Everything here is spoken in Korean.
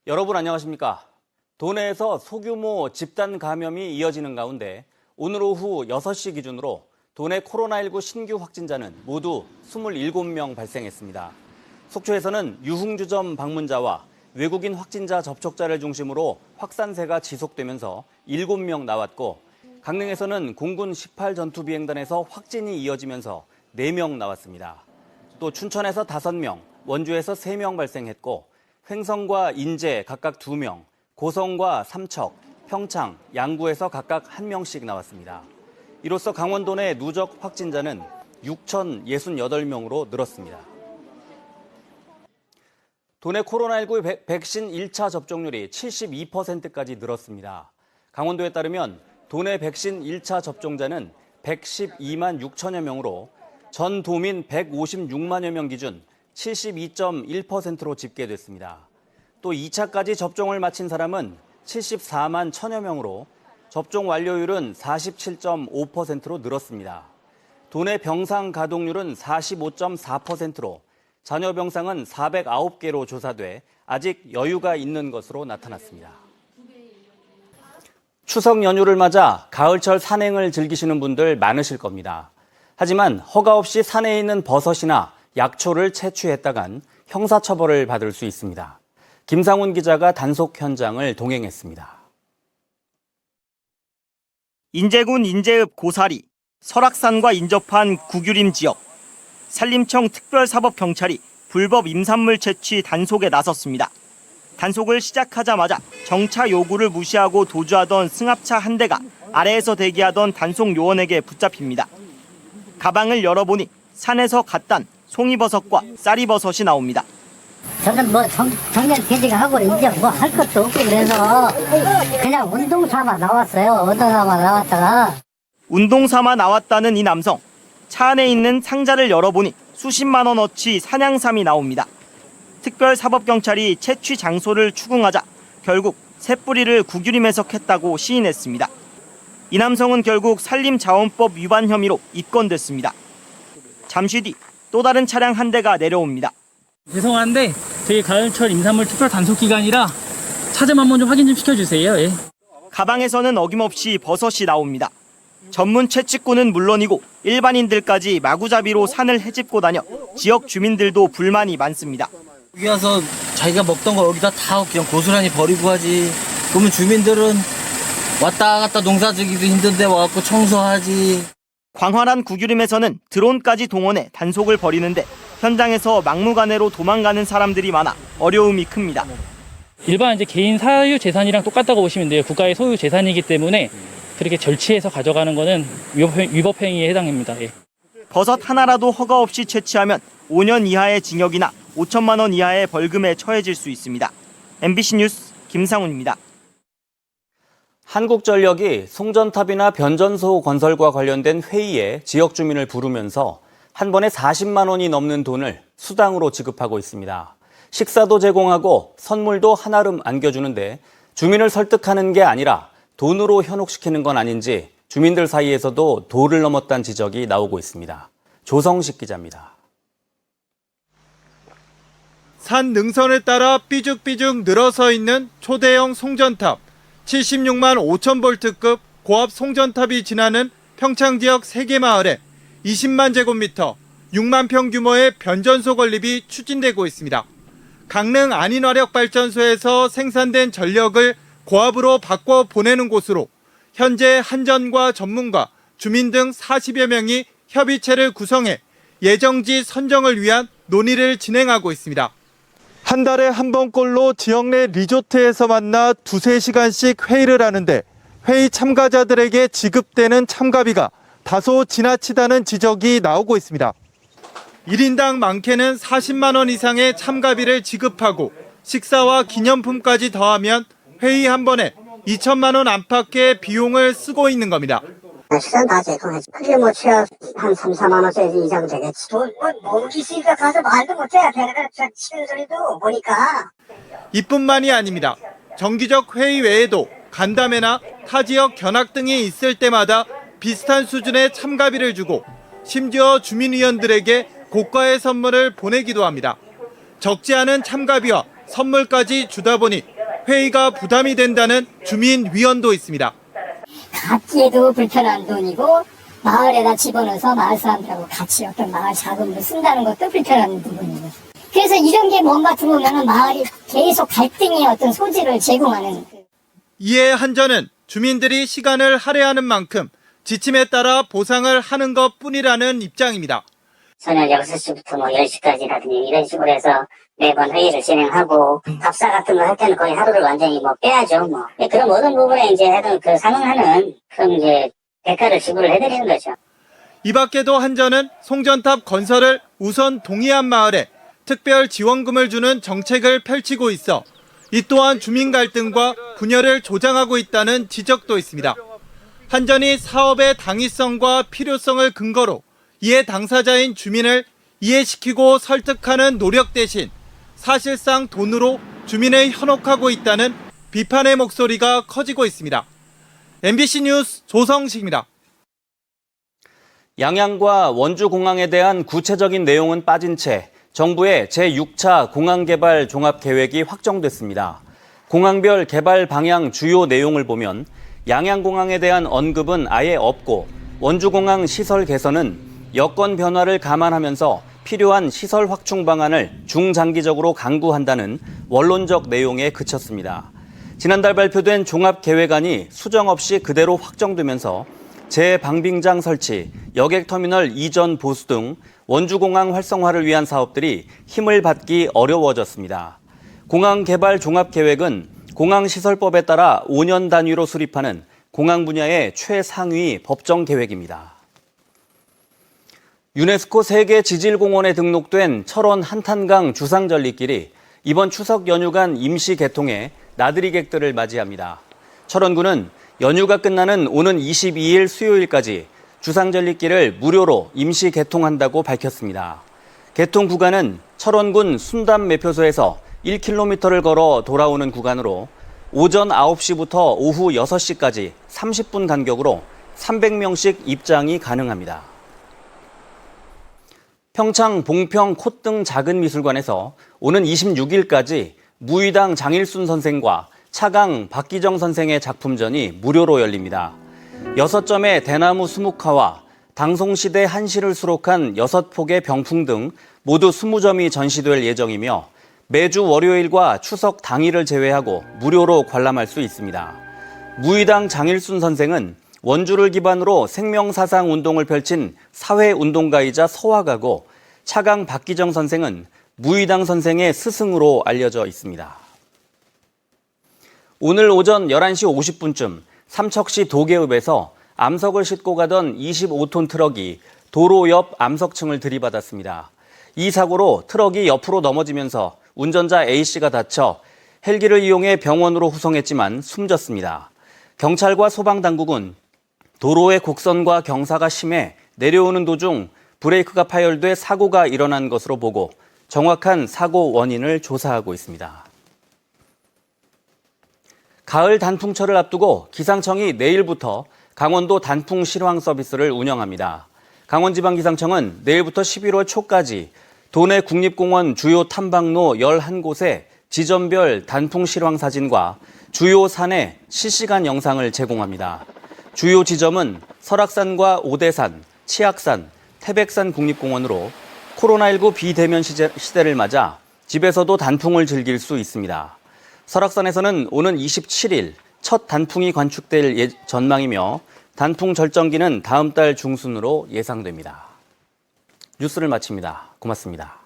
여러분 안녕하십니까? 도내에서 소규모 집단 감염이 이어지는 가운데 오늘 오후 6시 기준으로 도내 코로나19 신규 확진자는 모두 27명 발생했습니다. 속초에서는 유흥주점 방문자와 외국인 확진자 접촉자를 중심으로 확산세가 지속되면서 7명 나왔고, 강릉에서는 공군 18전투비행단에서 확진이 이어지면서 4명 나왔습니다. 또 춘천에서 5명, 원주에서 3명 발생했고, 횡성과 인제 각각 2명, 고성과 삼척, 평창, 양구에서 각각 1명씩 나왔습니다. 이로써 강원도 내 누적 확진자는 6,068명으로 늘었습니다. 도내 코로나19 백신 1차 접종률이 72%까지 늘었습니다. 강원도에 따르면 도내 백신 1차 접종자는 112만 6천여 명으로 전 도민 156만여 명 기준 72.1%로 집계됐습니다. 또 2차까지 접종을 마친 사람은 74만 1천여 명으로 접종 완료율은 47.5%로 늘었습니다. 도내 병상 가동률은 45.4%로 잔여 병상은 409개로 조사돼 아직 여유가 있는 것으로 나타났습니다. 추석 연휴를 맞아 가을철 산행을 즐기시는 분들 많으실 겁니다. 하지만 허가 없이 산에 있는 버섯이나 약초를 채취했다간 형사처벌을 받을 수 있습니다. 김상훈 기자가 단속 현장을 동행했습니다. 인제군 인제읍 고사리, 설악산과 인접한 구규림 지역. 산림청 특별사법경찰이 불법 임산물 채취 단속에 나섰습니다. 단속을 시작하자마자 정차 요구를 무시하고 도주하던 승합차 한 대가 아래에서 대기하던 단속 요원에게 붙잡힙니다. 가방을 열어보니 산에서 갓 딴 송이버섯과 쌀이버섯이 나옵니다. 저는 정년 퇴직하고 이제 뭐 할 것도 없고 그래서 그냥 운동 삼아 나왔어요. 운동 삼아 나왔다가. 운동 삼아 나왔다는 이 남성. 차 안에 있는 상자를 열어보니 수십만 원어치 산양삼이 나옵니다. 특별사법경찰이 채취 장소를 추궁하자 결국 새뿌리를 구규림에서 캤다고 시인했습니다. 이 남성은 결국 산림자원법 위반 혐의로 입건됐습니다. 잠시 뒤 또 다른 차량 한 대가 내려옵니다. 죄송한데 저희 가을철 임산물 특별 단속 기간이라 차 좀 한번 좀 확인 좀 시켜주세요. 예. 가방에서는 어김없이 버섯이 나옵니다. 전문 채취꾼은 물론이고 일반인들까지 마구잡이로 산을 헤집고 다녀 지역 주민들도 불만이 많습니다. 여기 와서 자기가 먹던 거 여기다 다 그냥 고스란히 버리고 하지. 그러면 주민들은 왔다 갔다 농사 지기도 힘든데 와갖고 청소하지. 광활한 구규림에서는 드론까지 동원해 단속을 벌이는데 현장에서 막무가내로 도망가는 사람들이 많아 어려움이 큽니다. 일반 이제 개인 사유 재산이랑 똑같다고 보시면 돼요. 국가의 소유 재산이기 때문에 그렇게 절취해서 가져가는 거는 위법 행위에 해당합니다. 예. 버섯 하나라도 허가 없이 채취하면 5년 이하의 징역이나 5천만 원 이하의 벌금에 처해질 수 있습니다. MBC 뉴스 김상훈입니다. 한국전력이 송전탑이나 변전소 건설과 관련된 회의에 지역 주민을 부르면서 한 번에 40만 원이 넘는 돈을 수당으로 지급하고 있습니다. 식사도 제공하고 선물도 한아름 안겨주는데 주민을 설득하는 게 아니라 돈으로 현혹시키는 건 아닌지 주민들 사이에서도 도를 넘었다는 지적이 나오고 있습니다. 조성식 기자입니다. 산 능선을 따라 삐죽삐죽 늘어서 있는 초대형 송전탑. 76만 5천 볼트급 고압 송전탑이 지나는 평창 지역 3개 마을에 20만 제곱미터, 6만 평 규모의 변전소 건립이 추진되고 있습니다. 강릉 안인화력발전소에서 생산된 전력을 고압으로 바꿔 보내는 곳으로 현재 한전과 전문가, 주민 등 40여 명이 협의체를 구성해 예정지 선정을 위한 논의를 진행하고 있습니다. 한 달에 한 번꼴로 지역 내 리조트에서 만나 2-3시간씩 회의를 하는데 회의 참가자들에게 지급되는 참가비가 다소 지나치다는 지적이 나오고 있습니다. 1인당 많게는 40만 원 이상의 참가비를 지급하고 식사와 기념품까지 더하면 회의 한 번에 2천만 원 안팎의 비용을 쓰고 있는 겁니다. 식사는 다 제공하지. 그게 뭐 최하 한 3, 4만 원짜리 이상 되겠지. 모으기 있으니까 가서 말도 못해. 내가 치는 소리도 보니까. 이뿐만이 아닙니다. 정기적 회의 외에도 간담회나 타 지역 견학 등이 있을 때마다 비슷한 수준의 참가비를 주고 심지어 주민위원들에게 고가의 선물을 보내기도 합니다. 적지 않은 참가비와 선물까지 주다 보니 회의가 부담이 된다는 주민위원도 있습니다. 갖기에도 불편한 돈이고 마을에다 집어넣어서 마을 사람들하고 같이 어떤 마을 자금을 쓴다는 것도 불편한 부분이고, 그래서 이런 게 뭔가 들어오면 마을이 계속 갈등의 어떤 소지를 제공하는. 이에 한전은 주민들이 시간을 할애하는 만큼 지침에 따라 보상을 하는 것뿐이라는 입장입니다. 저녁 6시부터 10시까지라든지 이런 식으로 해서 매번 회의를 진행하고, 답사 같은 거 할 때는 거의 하루를 완전히 빼야죠. 그런 모든 부분에 이제 하여튼 상응하는 그런 이제 대가를 지불을 해드리는 거죠. 이 밖에도 한전은 송전탑 건설을 우선 동의한 마을에 특별 지원금을 주는 정책을 펼치고 있어 이 또한 주민 갈등과 분열을 조장하고 있다는 지적도 있습니다. 한전이 사업의 당위성과 필요성을 근거로 이해 당사자인 주민을 이해시키고 설득하는 노력 대신 사실상 돈으로 주민을 현혹하고 있다는 비판의 목소리가 커지고 있습니다. MBC 뉴스 조성식입니다. 양양과 원주공항에 대한 구체적인 내용은 빠진 채 정부의 제6차 공항개발 종합계획이 확정됐습니다. 공항별 개발 방향 주요 내용을 보면 양양공항에 대한 언급은 아예 없고, 원주공항 시설 개선은 여건 변화를 감안하면서 필요한 시설 확충 방안을 중장기적으로 강구한다는 원론적 내용에 그쳤습니다. 지난달 발표된 종합계획안이 수정 없이 그대로 확정되면서 재방빙장 설치, 여객터미널 이전 보수 등 원주공항 활성화를 위한 사업들이 힘을 받기 어려워졌습니다. 공항개발 종합계획은 공항시설법에 따라 5년 단위로 수립하는 공항 분야의 최상위 법정 계획입니다. 유네스코 세계 지질공원에 등록된 철원 한탄강 주상절리길이 이번 추석 연휴간 임시 개통해 나들이객들을 맞이합니다. 철원구는 연휴가 끝나는 오는 22일 수요일까지 주상절리길을 무료로 임시 개통한다고 밝혔습니다. 개통 구간은 철원군 순담 매표소에서 1km를 걸어 돌아오는 구간으로 오전 9시부터 오후 6시까지 30분 간격으로 300명씩 입장이 가능합니다. 평창 봉평 콧등 작은 미술관에서 오는 26일까지 무의당 장일순 선생과 차강 박기정 선생의 작품전이 무료로 열립니다. 6점의 대나무 수묵화와 당송시대 한시를 수록한 6폭의 병풍 등 모두 20점이 전시될 예정이며 매주 월요일과 추석 당일을 제외하고 무료로 관람할 수 있습니다. 무의당 장일순 선생은 원주를 기반으로 생명사상 운동을 펼친 사회운동가이자 서화가고, 차강 박기정 선생은 무의당 선생의 스승으로 알려져 있습니다. 오늘 오전 11시 50분쯤 삼척시 도계읍에서 암석을 싣고 가던 25톤 트럭이 도로 옆 암석층을 들이받았습니다. 이 사고로 트럭이 옆으로 넘어지면서 운전자 A씨가 다쳐 헬기를 이용해 병원으로 후송했지만 숨졌습니다. 경찰과 소방당국은 도로의 곡선과 경사가 심해 내려오는 도중 브레이크가 파열돼 사고가 일어난 것으로 보고 정확한 사고 원인을 조사하고 있습니다. 가을 단풍철을 앞두고 기상청이 내일부터 강원도 단풍 실황 서비스를 운영합니다. 강원지방기상청은 내일부터 11월 초까지 도내 국립공원 주요 탐방로 11곳에 지점별 단풍 실황 사진과 주요 산의 실시간 영상을 제공합니다. 주요 지점은 설악산과 오대산, 치악산, 태백산 국립공원으로 코로나19 비대면 시대를 맞아 집에서도 단풍을 즐길 수 있습니다. 설악산에서는 오는 27일 첫 단풍이 관측될 전망이며 단풍 절정기는 다음 달 중순으로 예상됩니다. 뉴스를 마칩니다. 고맙습니다.